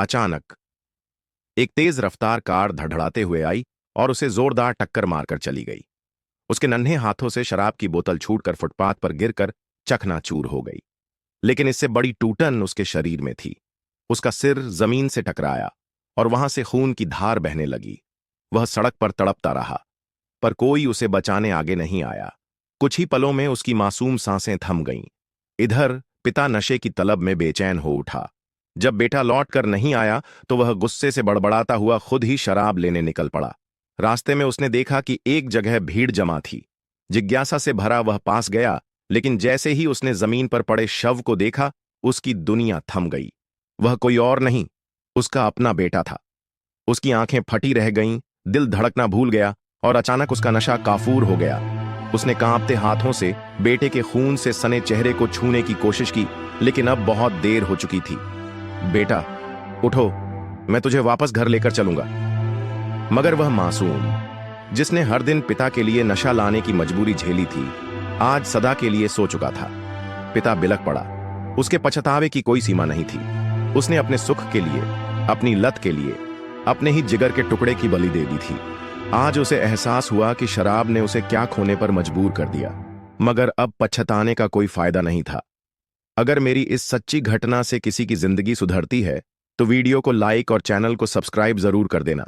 अचानक एक तेज रफ्तार कार धड़धड़ाते हुए आई और उसे जोरदार टक्कर मारकर चली गई। उसके नन्हे हाथों से शराब की बोतल छूटकर फुटपाथ पर गिरकर चकनाचूर हो गई। लेकिन इससे बड़ी टूटन उसके शरीर में थी। उसका सिर जमीन से टकराया और वहां से खून की धार बहने लगी। वह सड़क पर तड़पता रहा, पर कोई उसे बचाने आगे नहीं आया। कुछ ही पलों में उसकी मासूम सांसें थम गईं। इधर पिता नशे की तलब में बेचैन हो उठा। जब बेटा लौट कर नहीं आया तो वह गुस्से से बड़बड़ाता हुआ खुद ही शराब लेने निकल पड़ा। रास्ते में उसने देखा कि एक जगह भीड़ जमा थी। जिज्ञासा से भरा वह पास गया, लेकिन जैसे ही उसने जमीन पर पड़े शव को देखा, उसकी दुनिया थम गई। वह कोई और नहीं, उसका अपना बेटा था। उसकी आंखें फटी रह गईं, दिल धड़कना भूल गया और अचानक उसका नशा काफूर हो गया। उसने कांपते हाथों से बेटे के खून से सने चेहरे को छूने की कोशिश की, लेकिन अब बहुत देर हो चुकी थी। बेटा, उठो, मैं तुझे वापस घर लेकर चलूंगा। मगर वह मासूम, जिसने हर दिन पिता के लिए नशा लाने की मजबूरी झेली थी, आज सदा के लिए सो चुका था। पिता बिलख पड़ा। उसके पछतावे की कोई सीमा नहीं थी। उसने अपने सुख के लिए, अपनी लत के लिए, अपने ही जिगर के टुकड़े की बलि दे दी थी। आज उसे एहसास हुआ कि शराब ने उसे क्या खोने पर मजबूर कर दिया। मगर अब पछताने का कोई फायदा नहीं था। अगर मेरी इस सच्ची घटना से किसी की जिंदगी सुधरती है तो वीडियो को लाइक और चैनल को सब्सक्राइब जरूर कर देना।